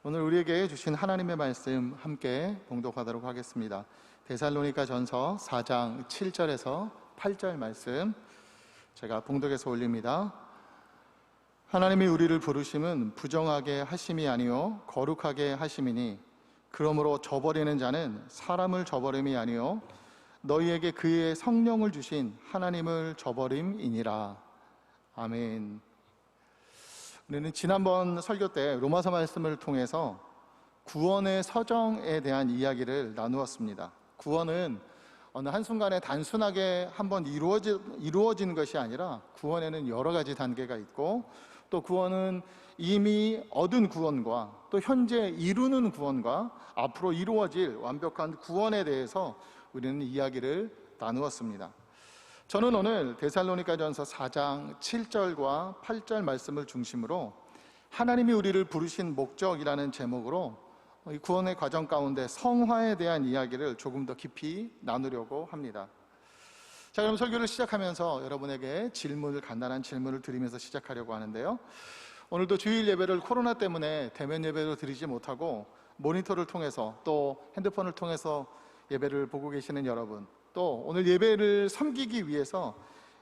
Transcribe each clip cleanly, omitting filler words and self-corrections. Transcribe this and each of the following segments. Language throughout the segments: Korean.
오늘 우리에게 주신 하나님의 말씀 함께 봉독하도록 하겠습니다. 데살로니가 전서 4장 7절에서 8절 말씀 제가 봉독해서 올립니다. 하나님이 우리를 부르심은 부정하게 하심이 아니요 거룩하게 하심이니 그러므로 저버리는 자는 사람을 저버림이 아니요 너희에게 그의 성령을 주신 하나님을 저버림이니라. 아멘. 우리는 지난번 설교 때 로마서 말씀을 통해서 구원의 서정에 대한 이야기를 나누었습니다. 구원은 어느 한순간에 단순하게 한번 이루어지는 것이 아니라 구원에는 여러 가지 단계가 있고, 또 구원은 이미 얻은 구원과 또 현재 이루는 구원과 앞으로 이루어질 완벽한 구원에 대해서 우리는 이야기를 나누었습니다. 저는 오늘 데살로니가전서 4장 7절과 8절 말씀을 중심으로 하나님이 우리를 부르신 목적이라는 제목으로 이 구원의 과정 가운데 성화에 대한 이야기를 조금 더 깊이 나누려고 합니다. 자, 그럼 설교를 시작하면서 여러분에게 간단한 질문을 드리면서 시작하려고 하는데요. 오늘도 주일 예배를 코로나 때문에 대면 예배로 드리지 못하고 모니터를 통해서 또 핸드폰을 통해서 예배를 보고 계시는 여러분, 또 오늘 예배를 섬기기 위해서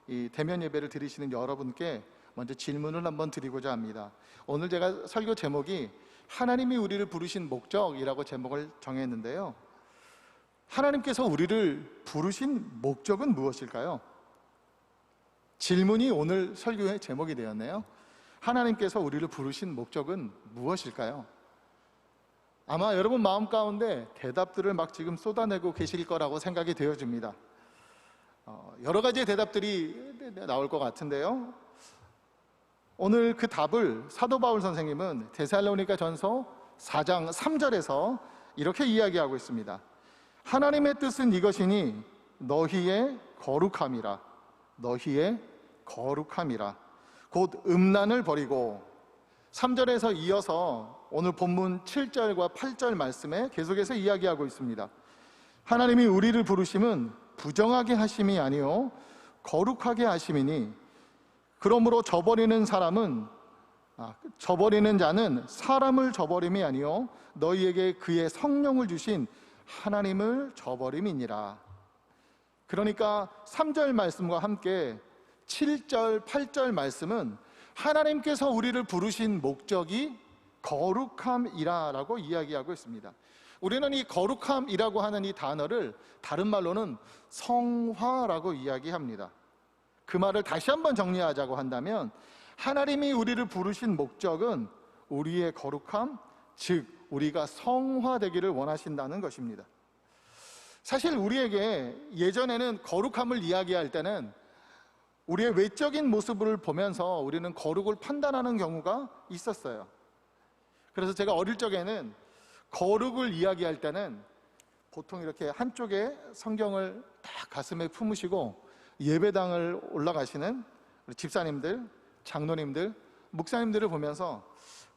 이 대면 예배를 드리시는 여러분께 먼저 질문을 한번 드리고자 합니다. 오늘 제가 설교 제목이 하나님이 우리를 부르신 목적이라고 제목을 정했는데요. 하나님께서 우리를 부르신 목적은 무엇일까요? 질문이 오늘 설교의 제목이 되었네요. 하나님께서 우리를 부르신 목적은 무엇일까요? 아마 여러분 마음 가운데 대답들을 막 지금 쏟아내고 계실 거라고 생각이 되어집니다. 여러 가지의 대답들이 나올 것 같은데요. 오늘 그 답을 사도 바울 선생님은 데살로니가 전서 4장 3절에서 이렇게 이야기하고 있습니다. 하나님의 뜻은 이것이니 너희의 거룩함이라. 너희의 거룩함이라. 곧 음란을 버리고, 3절에서 이어서 오늘 본문 7절과 8절 말씀에 계속해서 이야기하고 있습니다. 하나님이 우리를 부르심은 부정하게 하심이 아니요 거룩하게 하심이니 그러므로 저버리는 자는 사람을 저버림이 아니요 너희에게 그의 성령을 주신 하나님을 저버림이니라. 그러니까 3절 말씀과 함께 7절, 8절 말씀은 하나님께서 우리를 부르신 목적이 거룩함이라고 이야기하고 있습니다. 우리는 이 거룩함이라고 하는 이 단어를 다른 말로는 성화라고 이야기합니다. 그 말을 다시 한번 정리하자고 한다면 하나님이 우리를 부르신 목적은 우리의 거룩함, 즉 우리가 성화되기를 원하신다는 것입니다. 사실 우리에게 예전에는 거룩함을 이야기할 때는 우리의 외적인 모습을 보면서 우리는 거룩을 판단하는 경우가 있었어요. 그래서 제가 어릴 적에는 거룩을 이야기할 때는 보통 이렇게 한쪽에 성경을 딱 가슴에 품으시고 예배당을 올라가시는 우리 집사님들, 장로님들, 목사님들을 보면서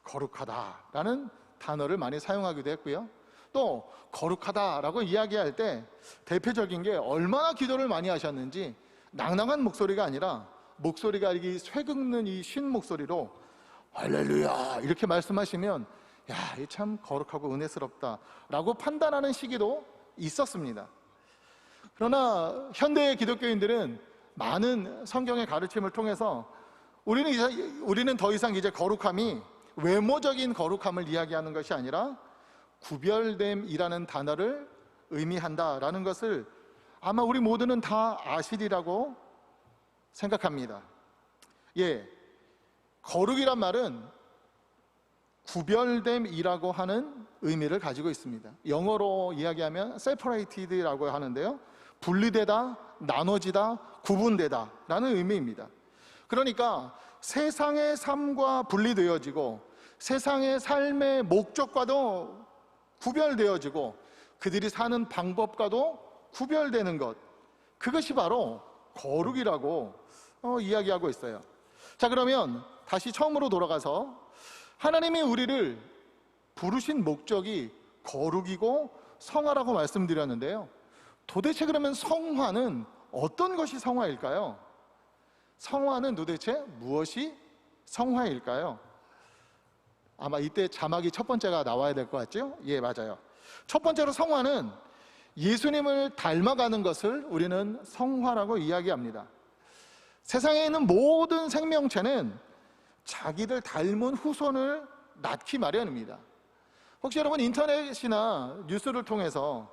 거룩하다라는 단어를 많이 사용하기도 했고요. 또 거룩하다라고 이야기할 때 대표적인 게 얼마나 기도를 많이 하셨는지 낭낭한 목소리가 아니라 목소리가 이 쇠긁는 이 쉰 목소리로 할렐루야 이렇게 말씀하시면 야, 이 참 거룩하고 은혜스럽다 라고 판단하는 시기도 있었습니다. 그러나 현대의 기독교인들은 많은 성경의 가르침을 통해서 우리는 더 이상 이제 거룩함이 외모적인 거룩함을 이야기하는 것이 아니라 구별됨이라는 단어를 의미한다라는 것을 아마 우리 모두는 다 아시리라고 생각합니다. 거룩이란 말은 구별됨이라고 하는 의미를 가지고 있습니다. 영어로 이야기하면 separated라고 하는데요, 분리되다, 나눠지다, 구분되다 라는 의미입니다. 그러니까 세상의 삶과 분리되어지고 세상의 삶의 목적과도 구별되어지고 그들이 사는 방법과도 구별되는 것, 그것이 바로 거룩이라고 이야기하고 있어요. 자, 그러면 다시 처음으로 돌아가서 하나님이 우리를 부르신 목적이 거룩이고 성화라고 말씀드렸는데요. 도대체 그러면 성화는 어떤 것이 성화일까요? 성화는 도대체 무엇이 성화일까요? 아마 이때 자막이 첫 번째가 나와야 될 것 같죠? 예, 맞아요. 첫 번째로 성화는 예수님을 닮아가는 것을 우리는 성화라고 이야기합니다. 세상에 있는 모든 생명체는 자기를 닮은 후손을 낳기 마련입니다. 혹시 여러분 인터넷이나 뉴스를 통해서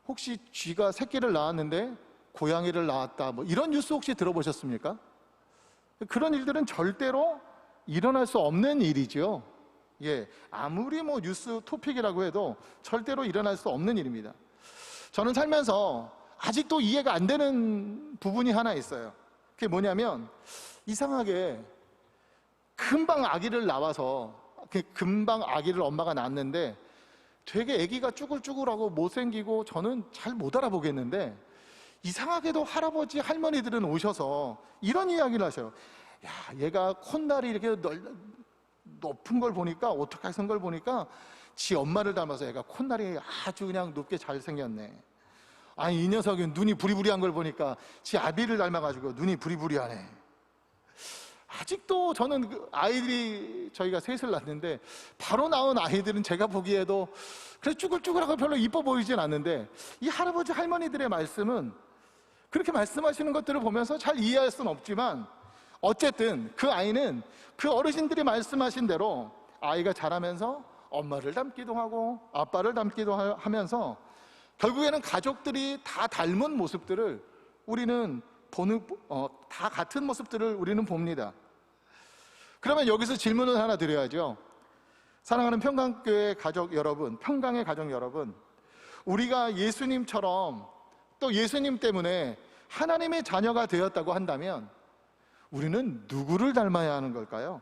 혹시 쥐가 새끼를 낳았는데 고양이를 낳았다, 뭐 이런 뉴스 혹시 들어보셨습니까? 그런 일들은 절대로 일어날 수 없는 일이죠. 예, 아무리 뭐 뉴스 토픽이라고 해도 절대로 일어날 수 없는 일입니다. 저는 살면서 아직도 이해가 안 되는 부분이 하나 있어요. 그게 뭐냐면, 이상하게 금방 아기를 낳아서, 금방 아기를 엄마가 낳았는데 되게 아기가 쭈글쭈글하고 못생기고 저는 잘 못 알아보겠는데, 이상하게도 할아버지 할머니들은 오셔서 이런 이야기를 하셔요. 야, 얘가 콧날이 이렇게 높은 걸 보니까, 오똑하게 선 걸 보니까 지 엄마를 닮아서 얘가 콧날이 아주 그냥 높게 잘생겼네. 아니, 이 녀석이 눈이 부리부리한 걸 보니까 지 아비를 닮아가지고 눈이 부리부리하네. 아직도 저는 아이들이, 저희가 셋을 낳았는데 바로 낳은 아이들은 제가 보기에도 그래 쭈글쭈글하고 별로 이뻐 보이진 않는데, 이 할아버지 할머니들의 말씀은 그렇게 말씀하시는 것들을 보면서 잘 이해할 수는 없지만, 어쨌든 그 아이는 그 어르신들이 말씀하신 대로 아이가 자라면서 엄마를 닮기도 하고 아빠를 닮기도 하면서 결국에는 가족들이 다 닮은 모습들을 우리는 다 같은 모습들을 우리는 봅니다. 그러면 여기서 질문을 하나 드려야죠. 사랑하는 평강교회 가족 여러분, 평강의 가족 여러분, 우리가 예수님처럼 또 예수님 때문에 하나님의 자녀가 되었다고 한다면 우리는 누구를 닮아야 하는 걸까요?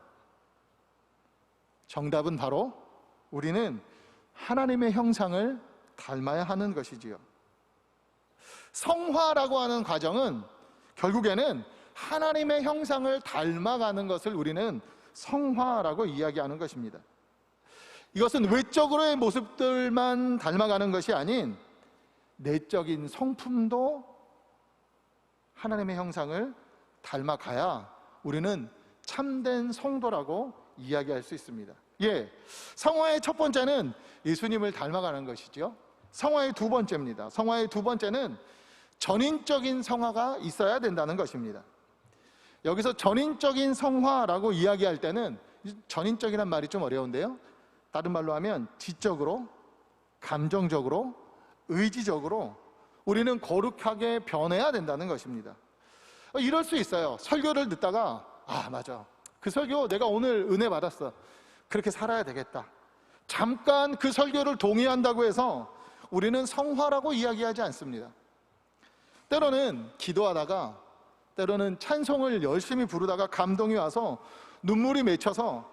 정답은 바로 우리는 하나님의 형상을 닮아야 하는 것이지요. 성화라고 하는 과정은 결국에는 하나님의 형상을 닮아가는 것을 우리는 성화라고 이야기하는 것입니다. 이것은 외적으로의 모습들만 닮아가는 것이 아닌 내적인 성품도 하나님의 형상을 닮아가야 우리는 참된 성도라고 이야기할 수 있습니다. 예, 성화의 첫 번째는 예수님을 닮아가는 것이죠. 성화의 두 번째입니다. 성화의 두 번째는 전인적인 성화가 있어야 된다는 것입니다. 여기서 전인적인 성화라고 이야기할 때는, 전인적이란 말이 좀 어려운데요, 다른 말로 하면 지적으로, 감정적으로, 의지적으로 우리는 거룩하게 변해야 된다는 것입니다. 이럴 수 있어요. 설교를 듣다가 맞아, 그 설교 내가 오늘 은혜 받았어, 그렇게 살아야 되겠다. 잠깐 그 설교를 동의한다고 해서 우리는 성화라고 이야기하지 않습니다. 때로는 기도하다가, 때로는 찬송을 열심히 부르다가 감동이 와서 눈물이 맺혀서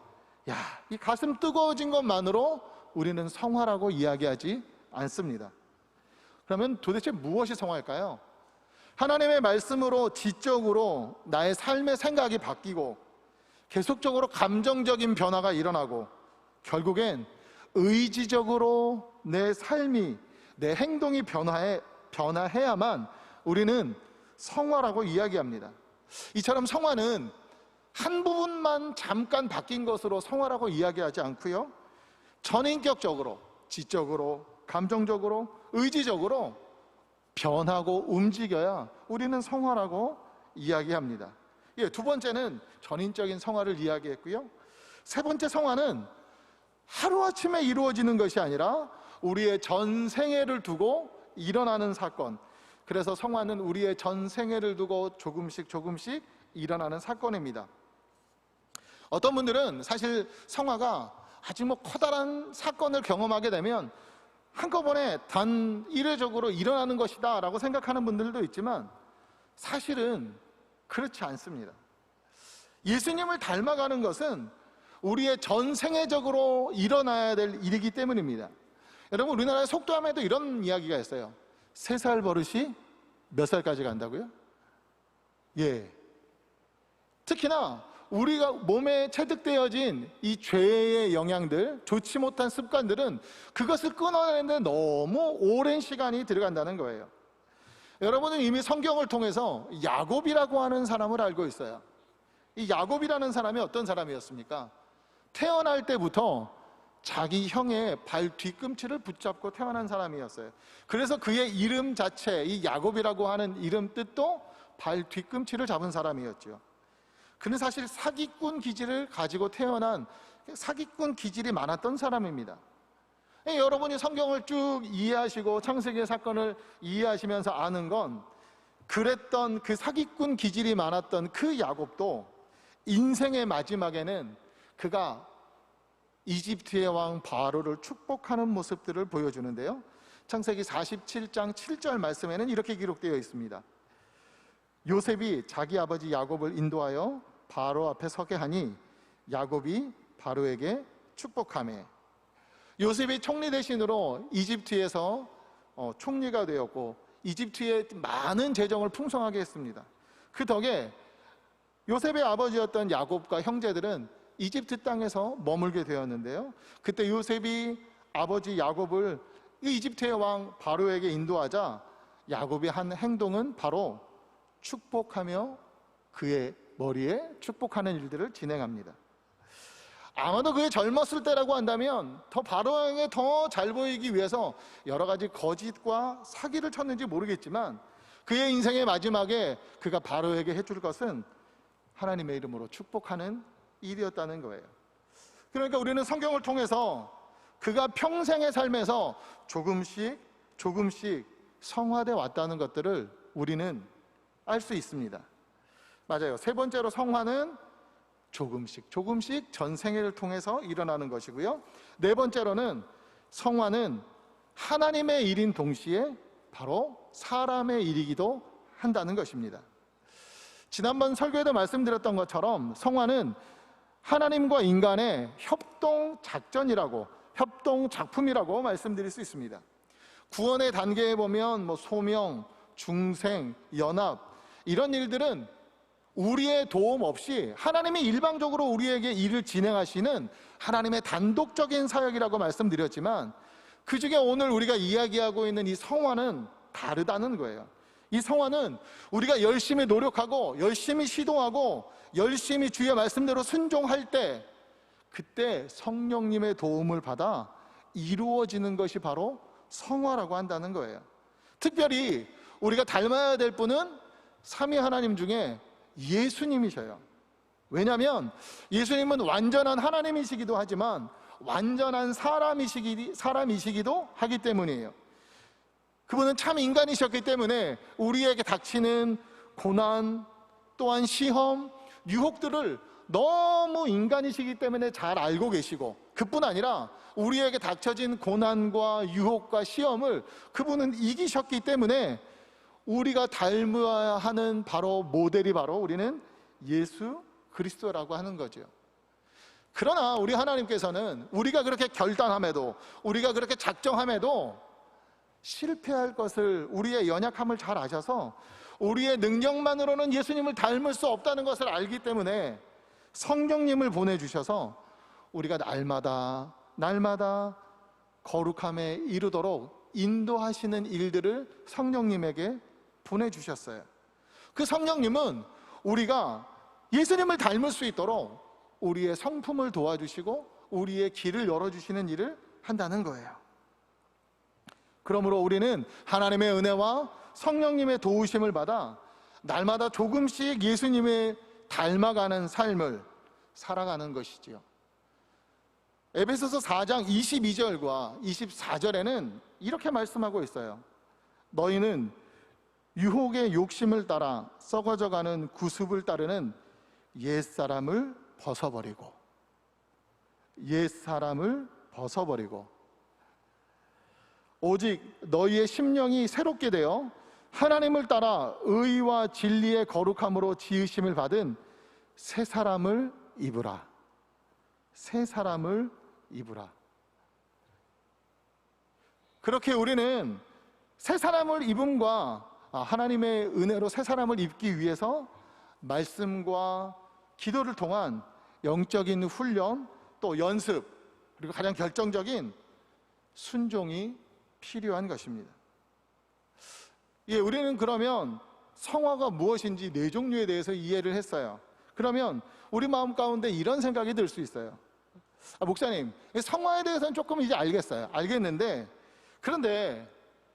이 가슴 뜨거워진 것만으로 우리는 성화라고 이야기하지 않습니다. 그러면 도대체 무엇이 성화일까요? 하나님의 말씀으로 지적으로 나의 삶의 생각이 바뀌고 계속적으로 감정적인 변화가 일어나고 결국엔 의지적으로 내 삶이, 내 행동이 변화해야만 우리는 성화라고 이야기합니다. 이처럼 성화는 한 부분만 잠깐 바뀐 것으로 성화라고 이야기하지 않고요, 전인격적으로, 지적으로, 감정적으로, 의지적으로 변하고 움직여야 우리는 성화라고 이야기합니다. 예, 두 번째는 전인적인 성화를 이야기했고요, 세 번째 성화는 하루아침에 이루어지는 것이 아니라 우리의 전생애를 두고 일어나는 사건, 그래서 성화는 우리의 전생애를 두고 조금씩 일어나는 사건입니다. 어떤 분들은 사실 성화가 아주 커다란 사건을 경험하게 되면 한꺼번에 단 이례적으로 일어나는 것이다 라고 생각하는 분들도 있지만 사실은 그렇지 않습니다. 예수님을 닮아가는 것은 우리의 전생애적으로 일어나야 될 일이기 때문입니다. 여러분, 우리나라의 속담에도 이런 이야기가 있어요. 3살 버릇이 몇 살까지 간다고요? 예. 특히나 우리가 몸에 체득되어진 이 죄의 영향들, 좋지 못한 습관들은 그것을 끊어내는데 너무 오랜 시간이 들어간다는 거예요. 여러분은 이미 성경을 통해서 야곱이라고 하는 사람을 알고 있어요. 이 야곱이라는 사람이 어떤 사람이었습니까? 태어날 때부터 자기 형의 발 뒤꿈치를 붙잡고 태어난 사람이었어요. 그래서 그의 이름 자체, 이 야곱이라고 하는 이름 뜻도 발 뒤꿈치를 잡은 사람이었죠. 그는 사실 사기꾼 기질을 가지고 태어난, 사기꾼 기질이 많았던 사람입니다. 여러분이 성경을 쭉 이해하시고 창세기의 사건을 이해하시면서 아는 건, 그랬던 그 사기꾼 기질이 많았던 그 야곱도 인생의 마지막에는 그가 이집트의 왕 바로를 축복하는 모습들을 보여주는데요, 창세기 47장 7절 말씀에는 이렇게 기록되어 있습니다. 요셉이 자기 아버지 야곱을 인도하여 바로 앞에 서게 하니 야곱이 바로에게 축복하매. 요셉이 총리 대신으로 이집트에서 총리가 되었고 이집트의 많은 재정을 풍성하게 했습니다. 그 덕에 요셉의 아버지였던 야곱과 형제들은 이집트 땅에서 머물게 되었는데요, 그때 요셉이 아버지 야곱을 이집트의 왕 바로에게 인도하자 야곱이 한 행동은 바로 축복하며 그의 머리에 축복하는 일들을 진행합니다. 아마도 그의 젊었을 때라고 한다면 더 바로에게 더 잘 보이기 위해서 여러 가지 거짓과 사기를 쳤는지 모르겠지만 그의 인생의 마지막에 그가 바로에게 해줄 것은 하나님의 이름으로 축복하는 일이었다는 거예요. 그러니까 우리는 성경을 통해서 그가 평생의 삶에서 조금씩 성화돼 왔다는 것들을 우리는 알 수 있습니다. 맞아요. 세 번째로 성화는 조금씩 전생애를 통해서 일어나는 것이고요, 네 번째로는 성화는 하나님의 일인 동시에 바로 사람의 일이기도 한다는 것입니다. 지난번 설교에도 말씀드렸던 것처럼 성화는 하나님과 인간의 협동 작전이라고, 협동 작품이라고 말씀드릴 수 있습니다. 구원의 단계에 보면 소명, 중생, 연합, 이런 일들은 우리의 도움 없이 하나님이 일방적으로 우리에게 일을 진행하시는 하나님의 단독적인 사역이라고 말씀드렸지만, 그 중에 오늘 우리가 이야기하고 있는 이 성화는 다르다는 거예요. 이 성화는 우리가 열심히 노력하고 열심히 시도하고 열심히 주의 말씀대로 순종할 때, 그때 성령님의 도움을 받아 이루어지는 것이 바로 성화라고 한다는 거예요. 특별히 우리가 닮아야 될 분은 삼위 하나님 중에 예수님이셔요. 왜냐하면 예수님은 완전한 하나님이시기도 하지만 완전한 사람이시기도 하기 때문이에요. 그분은 참 인간이셨기 때문에 우리에게 닥치는 고난, 또한 시험, 유혹들을 너무 인간이시기 때문에 잘 알고 계시고, 그뿐 아니라 우리에게 닥쳐진 고난과 유혹과 시험을 그분은 이기셨기 때문에 우리가 닮아야 하는 바로 모델이 바로 우리는 예수 그리스도라고 하는 거죠. 그러나 우리 하나님께서는 우리가 그렇게 결단함에도, 우리가 그렇게 작정함에도 실패할 것을, 우리의 연약함을 잘 아셔서 우리의 능력만으로는 예수님을 닮을 수 없다는 것을 알기 때문에 성령님을 보내주셔서 우리가 날마다 거룩함에 이르도록 인도하시는 일들을 성령님에게 보내주셨어요. 그 성령님은 우리가 예수님을 닮을 수 있도록 우리의 성품을 도와주시고 우리의 길을 열어주시는 일을 한다는 거예요. 그러므로 우리는 하나님의 은혜와 성령님의 도우심을 받아 날마다 조금씩 예수님을 닮아가는 삶을 살아가는 것이지요. 에베소서 4장 22절과 24절에는 이렇게 말씀하고 있어요. 너희는 유혹의 욕심을 따라 썩어져가는 구습을 따르는 옛사람을 벗어버리고 오직 너희의 심령이 새롭게 되어 하나님을 따라 의와 진리의 거룩함으로 지으심을 받은 새 사람을 입으라. 그렇게 우리는 새 사람을 입음과 하나님의 은혜로 새 사람을 입기 위해서 말씀과 기도를 통한 영적인 훈련, 또 연습, 그리고 가장 결정적인 순종이 필요한 것입니다. 우리는 그러면 성화가 무엇인지 네 종류에 대해서 이해를 했어요. 그러면 우리 마음 가운데 이런 생각이 들 수 있어요. 목사님, 성화에 대해서는 조금 이제 알겠어요. 알겠는데, 그런데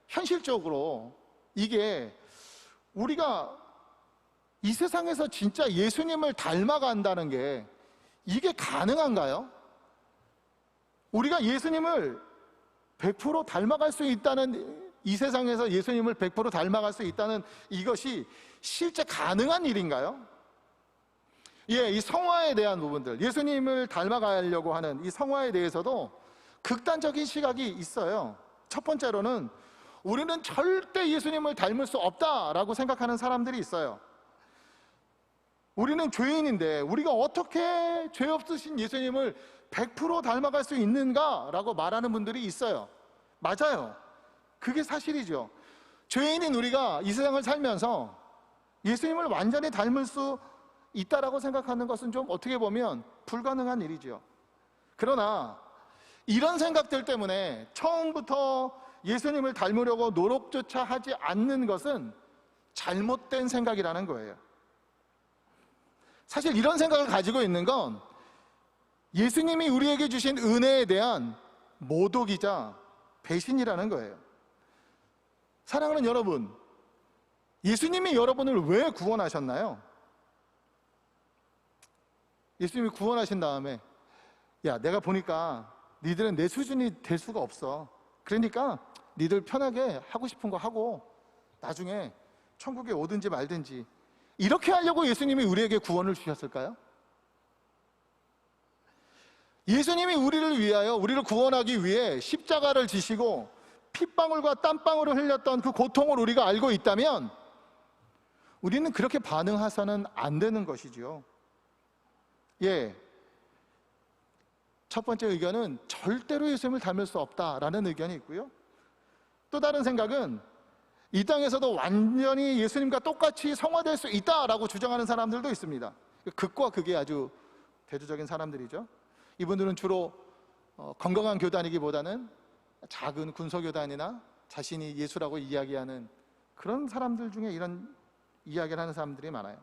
현실적으로 이게 우리가 이 세상에서 진짜 예수님을 닮아간다는 게 이게 가능한가요? 우리가 예수님을 100% 닮아갈 수 있다는, 이 세상에서 예수님을 100% 닮아갈 수 있다는 이것이 실제 가능한 일인가요? 예, 이 성화에 대한 부분들, 예수님을 닮아가려고 하는 이 성화에 대해서도 극단적인 시각이 있어요. 첫 번째로는 우리는 절대 예수님을 닮을 수 없다라고 생각하는 사람들이 있어요. 우리는 죄인인데 우리가 어떻게 죄 없으신 예수님을 100% 닮아갈 수 있는가라고 말하는 분들이 있어요. 맞아요. 그게 사실이죠. 죄인인 우리가 이 세상을 살면서 예수님을 완전히 닮을 수 있다라고 생각하는 것은 좀 어떻게 보면 불가능한 일이죠. 그러나 이런 생각들 때문에 처음부터 예수님을 닮으려고 노력조차 하지 않는 것은 잘못된 생각이라는 거예요. 사실 이런 생각을 가지고 있는 건 예수님이 우리에게 주신 은혜에 대한 모독이자 배신이라는 거예요. 사랑하는 여러분, 예수님이 여러분을 왜 구원하셨나요? 예수님이 구원하신 다음에, 야, 내가 보니까 니들은 내 수준이 될 수가 없어. 그러니까 니들 편하게 하고 싶은 거 하고 나중에 천국에 오든지 말든지, 이렇게 하려고 예수님이 우리에게 구원을 주셨을까요? 예수님이 우리를 위하여, 우리를 구원하기 위해 십자가를 지시고 핏방울과 땀방울을 흘렸던 그 고통을 우리가 알고 있다면 우리는 그렇게 반응해서는 안 되는 것이죠. 예, 첫 번째 의견은 절대로 예수님을 닮을 수 없다라는 의견이 있고요. 또 다른 생각은 이 땅에서도 완전히 예수님과 똑같이 성화될 수 있다라고 주장하는 사람들도 있습니다. 극과 극이 아주 대조적인 사람들이죠. 이분들은 주로 건강한 교단이기보다는 작은 군소교단이나 자신이 예수라고 이야기하는 그런 사람들 중에 이런 이야기를 하는 사람들이 많아요.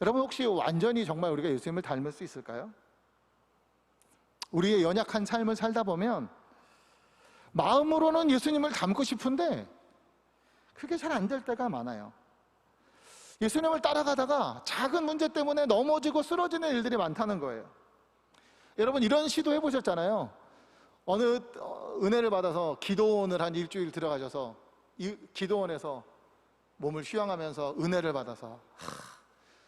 여러분, 혹시 완전히 정말 우리가 예수님을 닮을 수 있을까요? 우리의 연약한 삶을 살다 보면 마음으로는 예수님을 닮고 싶은데 그게 잘 안 될 때가 많아요. 예수님을 따라가다가 작은 문제 때문에 넘어지고 쓰러지는 일들이 많다는 거예요. 여러분, 이런 시도 해보셨잖아요. 어느 은혜를 받아서 기도원을 한 일주일 들어가셔서 이 기도원에서 몸을 휴양하면서 은혜를 받아서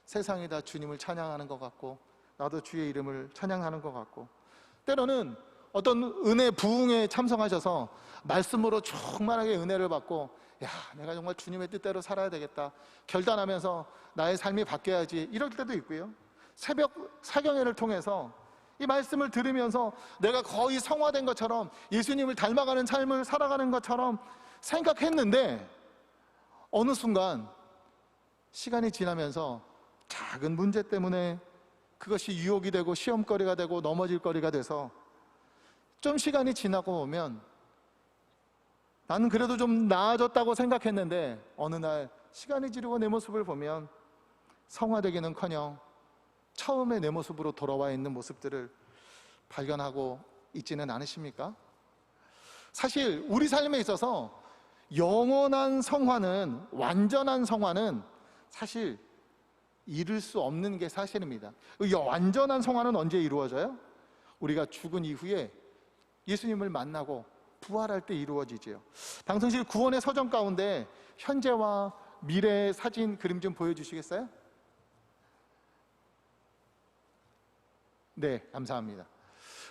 세상이 다 주님을 찬양하는 것 같고 나도 주의 이름을 찬양하는 것 같고, 때로는 어떤 은혜 부흥에 참석하셔서 말씀으로 충만하게 은혜를 받고, 야, 내가 정말 주님의 뜻대로 살아야 되겠다 결단하면서 나의 삶이 바뀌어야지, 이럴 때도 있고요. 새벽 사경회를 통해서 이 말씀을 들으면서 내가 거의 성화된 것처럼 예수님을 닮아가는 삶을 살아가는 것처럼 생각했는데 어느 순간 시간이 지나면서 작은 문제 때문에 그것이 유혹이 되고 시험거리가 되고 넘어질 거리가 돼서 좀 시간이 지나고 보면 나는 그래도 좀 나아졌다고 생각했는데 어느 날 시간이 지르고 내 모습을 보면 성화되기는커녕 처음에 내 모습으로 돌아와 있는 모습들을 발견하고 있지는 않으십니까? 사실 우리 삶에 있어서 영원한 성화는, 완전한 성화는 사실 이룰 수 없는 게 사실입니다. 완전한 성화는 언제 이루어져요? 우리가 죽은 이후에 예수님을 만나고 부활할 때 이루어지죠. 당선실 구원의 서점 가운데 현재와 미래의 사진 그림 좀 보여주시겠어요? 네, 감사합니다.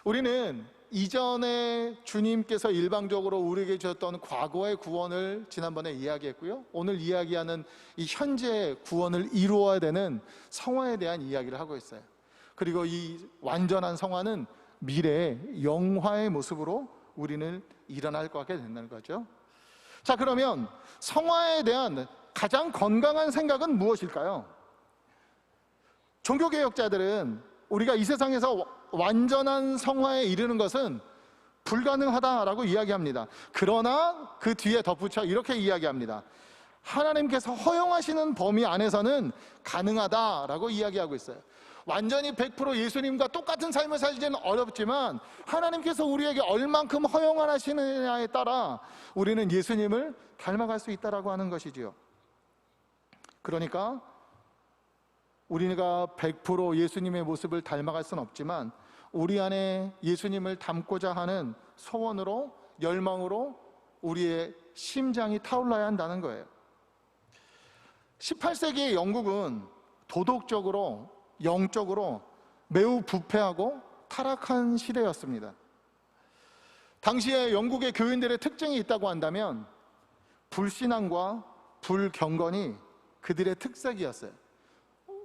우리는 이전에 주님께서 일방적으로 우리에게 주셨던 과거의 구원을 지난번에 이야기했고요. 오늘 이야기하는 이 현재의 구원을 이루어야 되는 성화에 대한 이야기를 하고 있어요. 그리고 이 완전한 성화는 미래의 영화의 모습으로 우리는 일어날 것 같게 된다는 거죠. 자, 그러면 성화에 대한 가장 건강한 생각은 무엇일까요? 종교개혁자들은 우리가 이 세상에서 완전한 성화에 이르는 것은 불가능하다라고 이야기합니다. 그러나 그 뒤에 덧붙여 이렇게 이야기합니다. 하나님께서 허용하시는 범위 안에서는 가능하다라고 이야기하고 있어요. 완전히 100% 예수님과 똑같은 삶을 살기는 어렵지만 하나님께서 우리에게 얼만큼 허용하시느냐에 따라 우리는 예수님을 닮아갈 수 있다라고 하는 것이지요. 그러니까 우리가 100% 예수님의 모습을 닮아갈 수는 없지만 우리 안에 예수님을 닮고자 하는 소원으로, 열망으로 우리의 심장이 타올라야 한다는 거예요. 18세기의 영국은 도덕적으로, 영적으로 매우 부패하고 타락한 시대였습니다. 당시에 영국의 교인들의 특징이 있다고 한다면 불신앙과 불경건이 그들의 특색이었어요.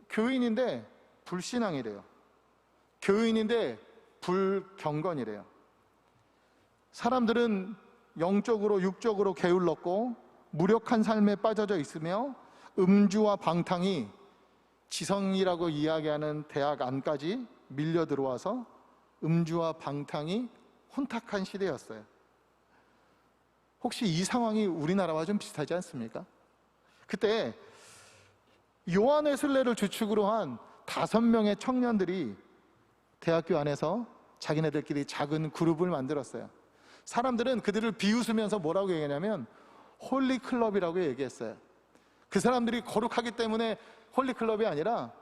교인인데 불신앙이래요. 교인인데 불경건이래요. 사람들은 영적으로, 육적으로 게을렀고 무력한 삶에 빠져져 있으며 음주와 방탕이 지성이라고 이야기하는 대학 안까지 밀려 들어와서 음주와 방탕이 혼탁한 시대였어요. 혹시 이 상황이 우리나라와 좀 비슷하지 않습니까? 그때 요한 웨슬레를 주축으로 한 5명의 청년들이 대학교 안에서 자기네들끼리 작은 그룹을 만들었어요. 사람들은 그들을 비웃으면서 뭐라고 얘기하냐면 홀리클럽이라고 얘기했어요. 그 사람들이 거룩하기 때문에 홀리클럽이 아니라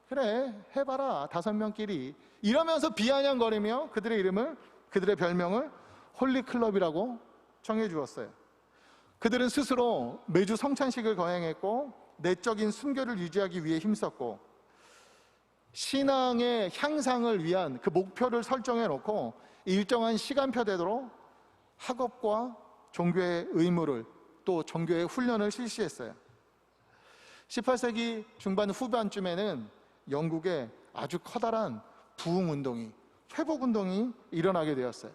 그래 해봐라 5명끼리 이러면서 비아냥거리며 그들의 이름을, 그들의 별명을 홀리클럽이라고 정해주었어요. 그들은 스스로 매주 성찬식을 거행했고 내적인 순결을 유지하기 위해 힘썼고 신앙의 향상을 위한 그 목표를 설정해 놓고 일정한 시간표대로 학업과 종교의 의무를, 또 종교의 훈련을 실시했어요. 18세기 중반 후반쯤에는 영국에 아주 커다란 부흥운동이, 회복운동이 일어나게 되었어요.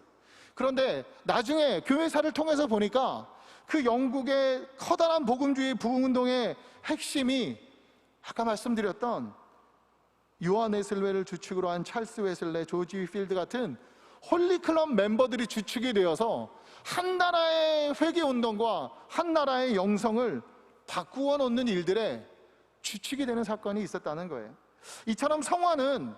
그런데 나중에 교회사를 통해서 보니까 그 영국의 커다란 복음주의 부흥운동의 핵심이 아까 말씀드렸던 요한 웨슬레를 주축으로 한 찰스 웨슬레, 조지 휘필드 같은 홀리클럽 멤버들이 주축이 되어서 한 나라의 회개운동과 한 나라의 영성을 바꾸어 놓는 일들에 주축이 되는 사건이 있었다는 거예요. 이처럼 성화는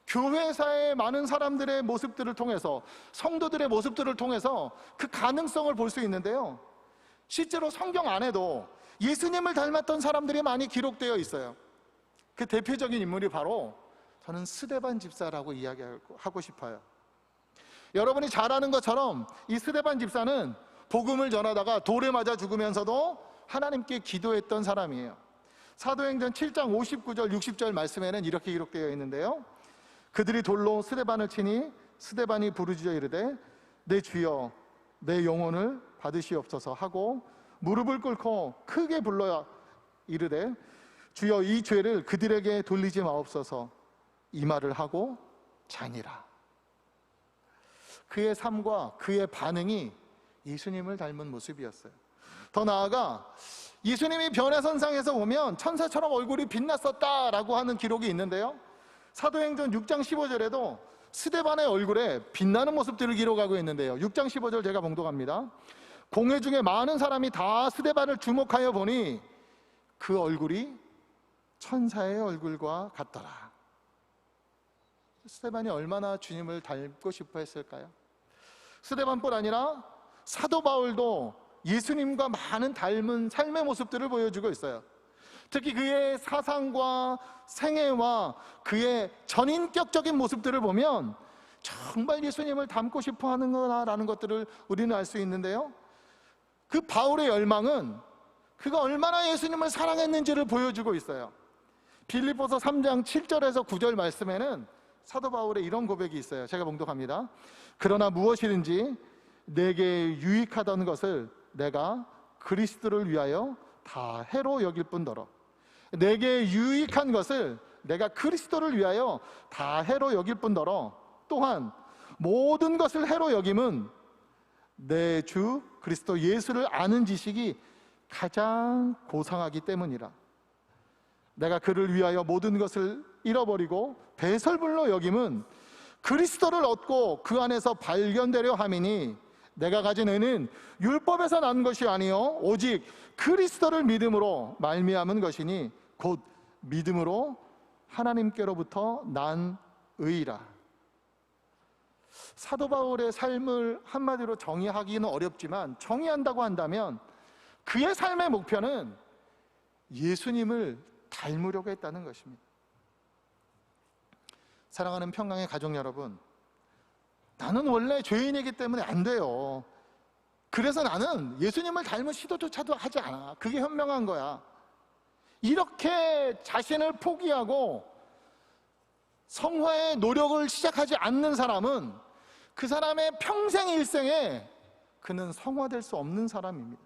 교회사의 많은 사람들의 모습들을 통해서, 성도들의 모습들을 통해서 그 가능성을 볼 수 있는데요, 실제로 성경 안에도 예수님을 닮았던 사람들이 많이 기록되어 있어요. 그 대표적인 인물이 바로 저는 스데반 집사라고 이야기하고 싶어요. 여러분이 잘 아는 것처럼 이 스데반 집사는 복음을 전하다가 돌에 맞아 죽으면서도 하나님께 기도했던 사람이에요. 사도행전 7장 59절 60절 말씀에는 이렇게 기록되어 있는데요, 그들이 돌로 스데반을 치니 스데반이 부르짖어 이르되 내 주여 내 영혼을 받으시옵소서 하고 무릎을 꿇고 크게 불러 이르되 주여 이 죄를 그들에게 돌리지 마옵소서, 이 말을 하고 자니라. 그의 삶과 그의 반응이 예수님을 닮은 모습이었어요. 더 나아가 예수님이 변화선상에서 보면 천사처럼 얼굴이 빛났었다라고 하는 기록이 있는데요, 사도행전 6장 15절에도 스데반의 얼굴에 빛나는 모습들을 기록하고 있는데요, 6장 15절 제가 봉독합니다. 공회 중에 많은 사람이 다 스데반을 주목하여 보니 그 얼굴이 천사의 얼굴과 같더라. 스데반이 얼마나 주님을 닮고 싶어 했을까요? 스데반뿐 아니라 사도 바울도 예수님과 많은 닮은 삶의 모습들을 보여주고 있어요. 특히 그의 사상과 생애와 그의 전인격적인 모습들을 보면 정말 예수님을 닮고 싶어 하는구나라는 것들을 우리는 알 수 있는데요, 그 바울의 열망은 그가 얼마나 예수님을 사랑했는지를 보여주고 있어요. 빌립보서 3장 7절에서 9절 말씀에는 사도 바울의 이런 고백이 있어요. 제가 봉독합니다. 그러나 무엇이든지 내게 유익하던 것을 내가 그리스도를 위하여 다 해로 여길 뿐더러, 내게 유익한 것을 내가 그리스도를 위하여 다 해로 여길 뿐더러 또한 모든 것을 해로 여김은 내 주 그리스도 예수를 아는 지식이 가장 고상하기 때문이라. 내가 그를 위하여 모든 것을 잃어버리고 배설물로 여김은 그리스도를 얻고 그 안에서 발견되려 함이니 내가 가진 은은 율법에서 난 것이 아니요 오직 그리스도를 믿음으로 말미암은 것이니 곧 믿음으로 하나님께로부터 난 의라. 사도 바울의 삶을 한마디로 정의하기는 어렵지만, 정의한다고 한다면 그의 삶의 목표는 예수님을 닮으려고 했다는 것입니다. 사랑하는 평강의 가족 여러분, 나는 원래 죄인이기 때문에 안 돼요. 그래서 나는 예수님을 닮은 시도조차도 하지 않아. 그게 현명한 거야. 이렇게 자신을 포기하고 성화의 노력을 시작하지 않는 사람은 그 사람의 평생 일생에 그는 성화될 수 없는 사람입니다.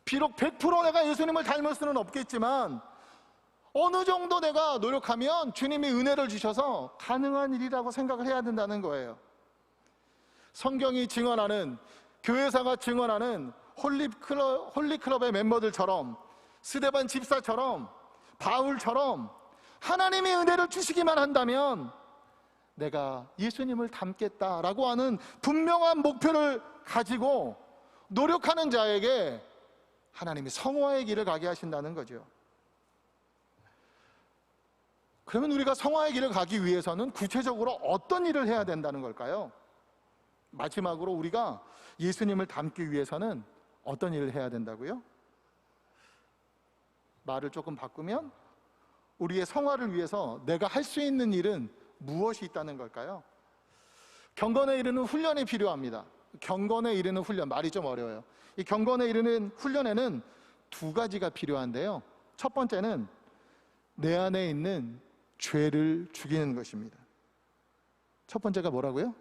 비록 100% 내가 예수님을 닮을 수는 없겠지만 어느 정도 내가 노력하면 주님이 은혜를 주셔서 가능한 일이라고 생각을 해야 된다는 거예요. 성경이 증언하는, 교회사가 증언하는 홀리클럽의 멤버들처럼, 스데반 집사처럼, 바울처럼 하나님이 은혜를 주시기만 한다면 내가 예수님을 닮겠다라고 하는 분명한 목표를 가지고 노력하는 자에게 하나님이 성화의 길을 가게 하신다는 거죠. 그러면 우리가 성화의 길을 가기 위해서는 구체적으로 어떤 일을 해야 된다는 걸까요? 마지막으로 우리가 예수님을 닮기 위해서는 어떤 일을 해야 된다고요? 말을 조금 바꾸면 우리의 성화를 위해서 내가 할 수 있는 일은 무엇이 있다는 걸까요? 경건에 이르는 훈련이 필요합니다. 경건에 이르는 훈련, 말이 좀 어려워요. 이 경건에 이르는 훈련에는 두 가지가 필요한데요. 첫 번째는 내 안에 있는 죄를 죽이는 것입니다. 첫 번째가 뭐라고요?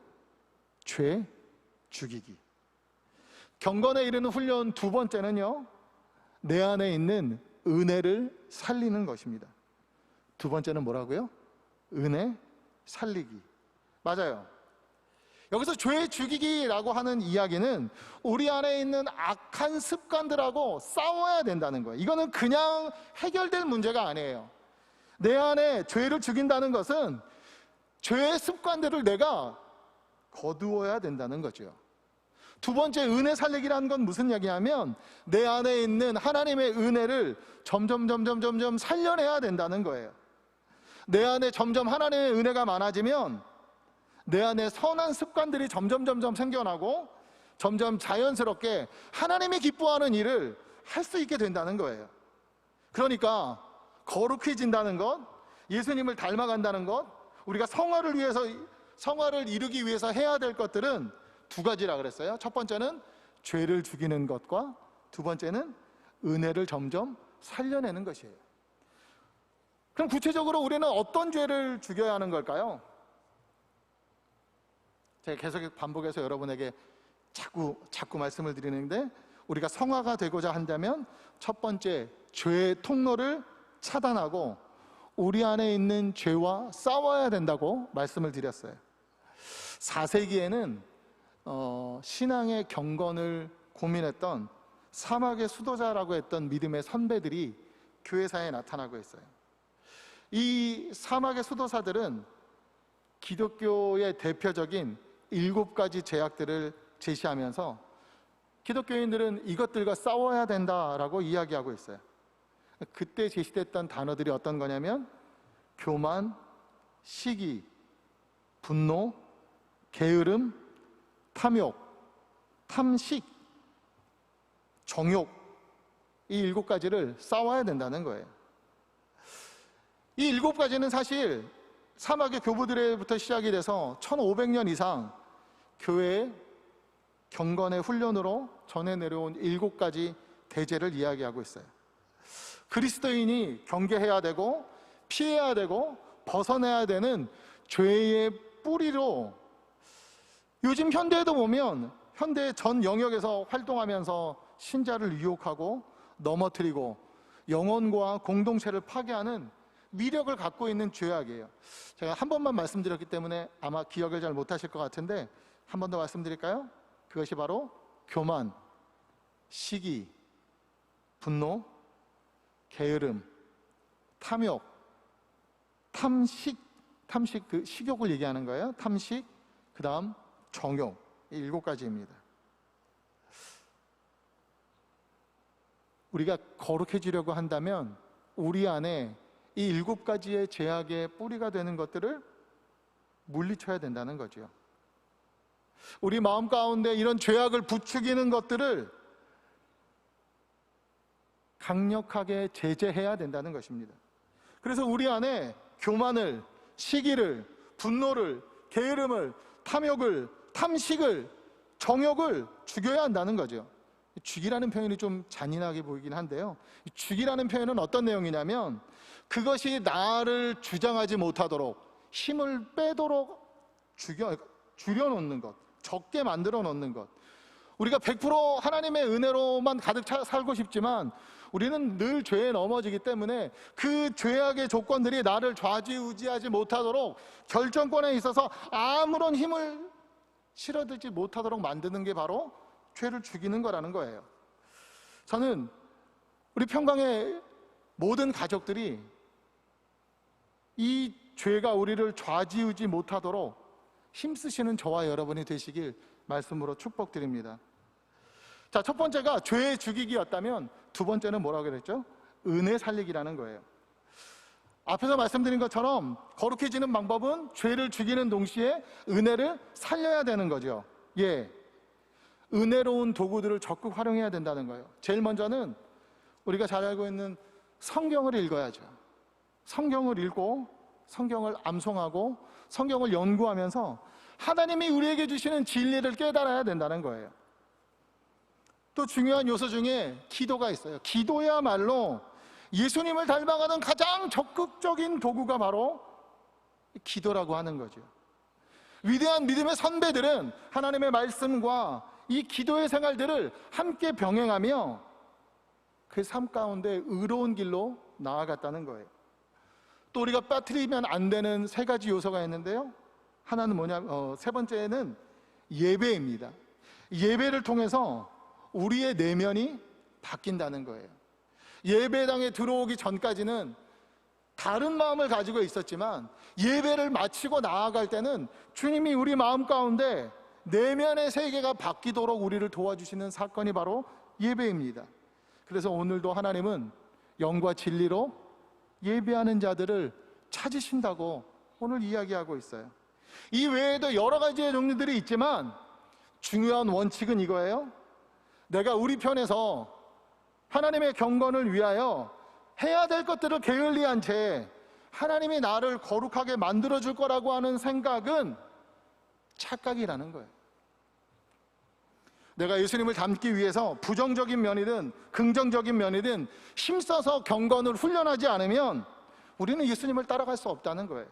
죄 죽이기. 경건에 이르는 훈련 두 번째는요, 내 안에 있는 은혜를 살리는 것입니다. 두 번째는 뭐라고요? 은혜 살리기. 맞아요. 여기서 죄 죽이기라고 하는 이야기는 우리 안에 있는 악한 습관들하고 싸워야 된다는 거예요. 이거는 그냥 해결될 문제가 아니에요. 내 안에 죄를 죽인다는 것은 죄의 습관들을 내가 거두어야 된다는 거죠. 두 번째, 은혜 살리기라는 건 무슨 얘기냐면 내 안에 있는 하나님의 은혜를 점점 살려내야 된다는 거예요. 내 안에 점점 하나님의 은혜가 많아지면 내 안에 선한 습관들이 점점 생겨나고 점점 자연스럽게 하나님이 기뻐하는 일을 할 수 있게 된다는 거예요. 그러니까 거룩해진다는 것, 예수님을 닮아간다는 것, 우리가 성화를 이루기 위해서 해야 될 것들은 두 가지라 그랬어요. 첫 번째는 죄를 죽이는 것과 두 번째는 은혜를 점점 살려내는 것이에요. 그럼 구체적으로 우리는 어떤 죄를 죽여야 하는 걸까요? 제가 계속 반복해서 여러분에게 자꾸 말씀을 드리는데, 우리가 성화가 되고자 한다면 첫 번째, 죄의 통로를 차단하고 우리 안에 있는 죄와 싸워야 된다고 말씀을 드렸어요. 4세기에는 신앙의 경건을 고민했던 사막의 수도자라고 했던 믿음의 선배들이 교회사에 나타나고 있어요. 이 사막의 수도사들은 기독교의 대표적인 7가지 제약들을 제시하면서 기독교인들은 이것들과 싸워야 된다라고 이야기하고 있어요. 그때 제시됐던 단어들이 어떤 거냐면 교만, 시기, 분노, 게으름, 탐욕, 탐식, 정욕, 이 7가지를 싸워야 된다는 거예요. 이 7가지는 사실 사막의 교부들에부터 시작이 돼서 1500년 이상 교회의 경건의 훈련으로 전해 내려온 7가지 대제를 이야기하고 있어요. 그리스도인이 경계해야 되고 피해야 되고 벗어내야 되는 죄의 뿌리로, 요즘 현대에도 보면 현대 전 영역에서 활동하면서 신자를 유혹하고 넘어뜨리고 영혼과 공동체를 파괴하는 위력을 갖고 있는 죄악이에요. 제가 한 번만 말씀드렸기 때문에 아마 기억을 잘 못하실 것 같은데 한 번 더 말씀드릴까요? 그것이 바로 교만, 시기, 분노, 게으름, 탐욕, 탐식, 그 식욕을 얘기하는 거예요. 탐식, 그 다음 정욕, 이 7가지입니다. 우리가 거룩해지려고 한다면 우리 안에 이 7가지의 죄악의 뿌리가 되는 것들을 물리쳐야 된다는 거죠. 우리 마음 가운데 이런 죄악을 부추기는 것들을 강력하게 제재해야 된다는 것입니다. 그래서 우리 안에 교만을, 시기를, 분노를, 게으름을, 탐욕을, 탐식을, 정욕을 죽여야 한다는 거죠. 죽이라는 표현이 좀 잔인하게 보이긴 한데요, 죽이라는 표현은 어떤 내용이냐면 그것이 나를 주장하지 못하도록, 힘을 빼도록 줄여놓는 것, 적게 만들어 놓는 것. 우리가 100% 하나님의 은혜로만 가득 살고 싶지만 우리는 늘 죄에 넘어지기 때문에 그 죄악의 조건들이 나를 좌지우지하지 못하도록, 결정권에 있어서 아무런 힘을 실어들지 못하도록 만드는 게 바로 죄를 죽이는 거라는 거예요. 저는 우리 평강의 모든 가족들이 이 죄가 우리를 좌지우지 못하도록 힘쓰시는 저와 여러분이 되시길 말씀으로 축복드립니다. 자, 첫 번째가 죄 죽이기였다면 두 번째는 뭐라고 그랬죠? 은혜 살리기라는 거예요. 앞에서 말씀드린 것처럼 거룩해지는 방법은 죄를 죽이는 동시에 은혜를 살려야 되는 거죠. 예, 은혜로운 도구들을 적극 활용해야 된다는 거예요. 제일 먼저는 우리가 잘 알고 있는 성경을 읽어야죠. 성경을 읽고 성경을 암송하고 성경을 연구하면서 하나님이 우리에게 주시는 진리를 깨달아야 된다는 거예요. 또 중요한 요소 중에 기도가 있어요. 기도야말로 예수님을 닮아가는 가장 적극적인 도구가 바로 기도라고 하는 거죠. 위대한 믿음의 선배들은 하나님의 말씀과 이 기도의 생활들을 함께 병행하며 그 삶 가운데 의로운 길로 나아갔다는 거예요. 또 우리가 빠뜨리면 안 되는 3가지 요소가 있는데요, 하나는 세 번째는 예배입니다. 예배를 통해서 우리의 내면이 바뀐다는 거예요. 예배당에 들어오기 전까지는 다른 마음을 가지고 있었지만 예배를 마치고 나아갈 때는 주님이 우리 마음 가운데 내면의 세계가 바뀌도록 우리를 도와주시는 사건이 바로 예배입니다. 그래서 오늘도 하나님은 영과 진리로 예배하는 자들을 찾으신다고 오늘 이야기하고 있어요. 이 외에도 여러 가지의 종류들이 있지만 중요한 원칙은 이거예요. 내가 우리 편에서 하나님의 경건을 위하여 해야 될 것들을 게을리한 채 하나님이 나를 거룩하게 만들어줄 거라고 하는 생각은 착각이라는 거예요. 내가 예수님을 닮기 위해서 부정적인 면이든 긍정적인 면이든 힘써서 경건을 훈련하지 않으면 우리는 예수님을 따라갈 수 없다는 거예요.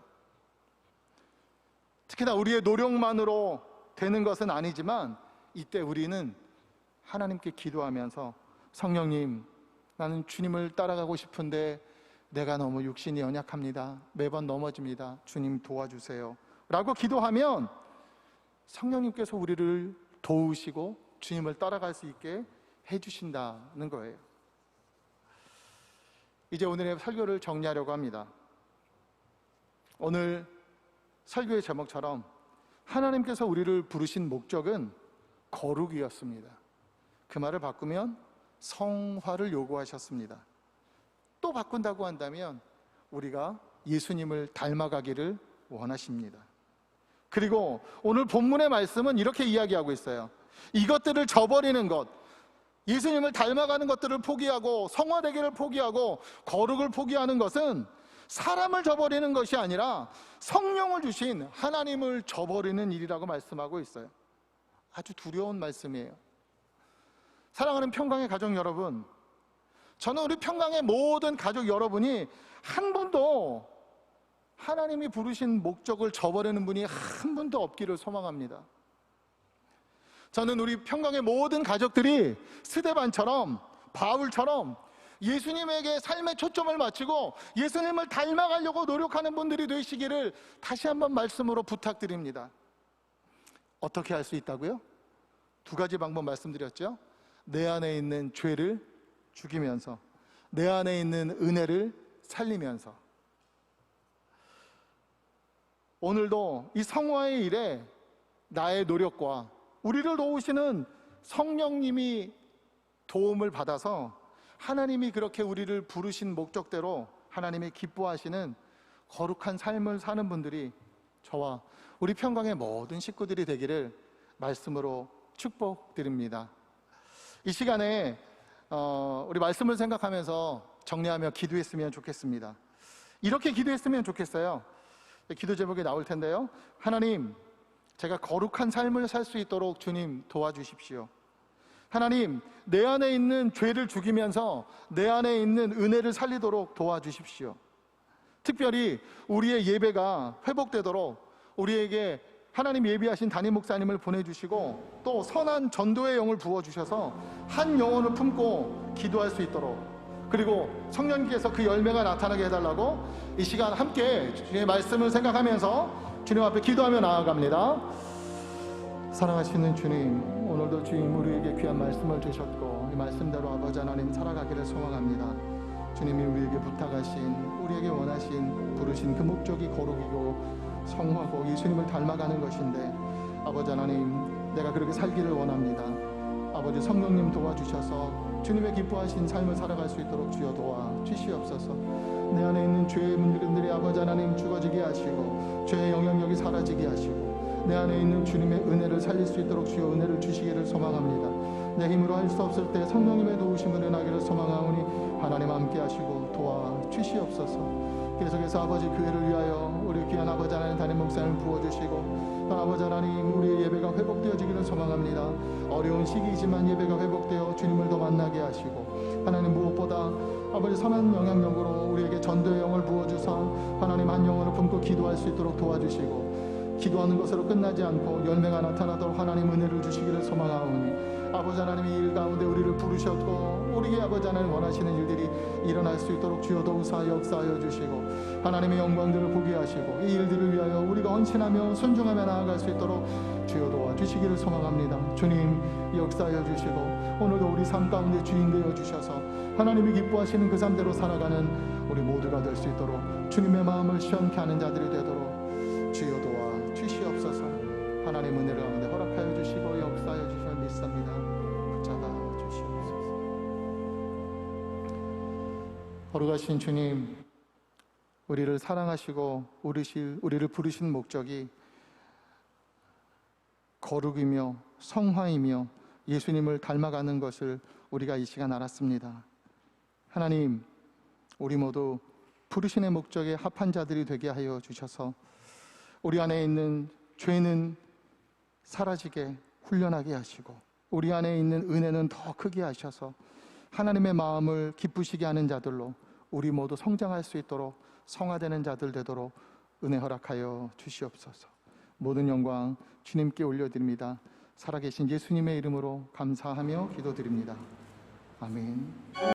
특히나 우리의 노력만으로 되는 것은 아니지만 이때 우리는 하나님께 기도하면서 성령님, 나는 주님을 따라가고 싶은데 내가 너무 육신이 연약합니다. 매번 넘어집니다. 주님 도와주세요 라고 기도하면 성령님께서 우리를 도우시고 주님을 따라갈 수 있게 해주신다는 거예요. 이제 오늘의 설교를 정리하려고 합니다. 오늘 설교의 제목처럼 하나님께서 우리를 부르신 목적은 거룩이었습니다. 그 말을 바꾸면 성화를 요구하셨습니다. 또 바꾼다고 한다면 우리가 예수님을 닮아가기를 원하십니다. 그리고 오늘 본문의 말씀은 이렇게 이야기하고 있어요. 이것들을 저버리는 것, 예수님을 닮아가는 것들을 포기하고 성화되기를 포기하고 거룩을 포기하는 것은 사람을 저버리는 것이 아니라 성령을 주신 하나님을 저버리는 일이라고 말씀하고 있어요. 아주 두려운 말씀이에요. 사랑하는 평강의 가족 여러분, 저는 우리 평강의 모든 가족 여러분이 한 분도 하나님이 부르신 목적을 저버리는 분이 한 분도 없기를 소망합니다. 저는 우리 평강의 모든 가족들이 스데반처럼, 바울처럼 예수님에게 삶의 초점을 맞추고 예수님을 닮아가려고 노력하는 분들이 되시기를 다시 한번 말씀으로 부탁드립니다. 어떻게 할 수 있다고요? 2가지 방법 말씀드렸죠. 내 안에 있는 죄를 죽이면서, 내 안에 있는 은혜를 살리면서. 오늘도 이 성화의 일에 나의 노력과 우리를 도우시는 성령님이 도움을 받아서 하나님이 그렇게 우리를 부르신 목적대로 하나님이 기뻐하시는 거룩한 삶을 사는 분들이 저와 우리 평강의 모든 식구들이 되기를 말씀으로 축복드립니다. 이 시간에 우리 말씀을 생각하면서 정리하며 기도했으면 좋겠습니다. 이렇게 기도했으면 좋겠어요. 기도 제목이 나올 텐데요. 하나님, 제가 거룩한 삶을 살 수 있도록 주님 도와주십시오. 하나님, 내 안에 있는 죄를 죽이면서 내 안에 있는 은혜를 살리도록 도와주십시오. 특별히 우리의 예배가 회복되도록 우리에게 하나님 예비하신 담임 목사님을 보내주시고 또 선한 전도의 영을 부어주셔서 한 영혼을 품고 기도할 수 있도록, 그리고 성령님께서 그 열매가 나타나게 해달라고 이 시간 함께 주님의 말씀을 생각하면서 주님 앞에 기도하며 나아갑니다. 사랑하시는 주님, 오늘도 주님 우리에게 귀한 말씀을 주셨고 이 말씀대로 아버지 하나님 살아가기를 소망합니다. 주님이 우리에게 부탁하신, 우리에게 원하신, 부르신 그 목적이 거룩이고 성화고 예수님을 닮아가는 것인데 아버지 하나님, 내가 그렇게 살기를 원합니다. 아버지 성령님 도와주셔서 주님의 기뻐하신 삶을 살아갈 수 있도록 주여 도와주시옵소서. 내 안에 있는 죄의 문제들이 아버지 하나님 죽어지게 하시고 죄의 영향력이 사라지게 하시고 내 안에 있는 주님의 은혜를 살릴 수 있도록 주여 은혜를 주시기를 소망합니다. 내 힘으로 할 수 없을 때 성령님의 도우심을 은하기를 소망하오니 하나님 함께 하시고 도와주시옵소서. 계속해서 아버지 교회를 위하여 우리 귀한 아버지 하나님 담임 목사님을 부어주시고 아버지 하나님 우리의 예배가 회복되어지기를 소망합니다. 어려운 시기이지만 예배가 회복되어 주님을 더 만나게 하시고 하나님 무엇보다 아버지 선한 영향력으로 우리에게 전도의 영을 부어주사 하나님 한 영혼을 품고 기도할 수 있도록 도와주시고 기도하는 것으로 끝나지 않고 열매가 나타나도록 하나님 은혜를 주시기를 소망하오니 아버지 하나님이 일 가운데 우리를 부르셨고 우리에게 아버지 하나님 원하시는 일들이 일어날 수 있도록 주여 도우사 역사하여 주시고 하나님의 영광들을 보게 하시고 이 일들을 위하여 우리가 헌신하며 순종하며 나아갈 수 있도록 주여 도와주시기를 소망합니다. 주님 역사하여 주시고 오늘도 우리 삶 가운데 주인 되어 주셔서 하나님이 기뻐하시는 그 삶대로 살아가는 우리 모두가 될 수 있도록 주님의 마음을 시원케 하는 자들이 되도록 주여 도와주시옵소서. 하나님 은혜를 가운데 허락하여 주시고 역사하여 주시며 믿습니다. 붙잡아 주시옵소서. 거룩하신 주님, 우리를 사랑하시고 우리를 부르신 목적이 거룩이며 성화이며 예수님을 닮아가는 것을 우리가 이 시간 알았습니다. 하나님, 우리 모두 부르심의 목적에 합한 자들이 되게 하여 주셔서 우리 안에 있는 죄는 사라지게 훈련하게 하시고 우리 안에 있는 은혜는 더 크게 하셔서 하나님의 마음을 기쁘시게 하는 자들로 우리 모두 성장할 수 있도록 성화되는 자들 되도록 은혜 허락하여 주시옵소서. 모든 영광 주님께 올려드립니다. 살아계신 예수님의 이름으로 감사하며 기도드립니다. 아멘.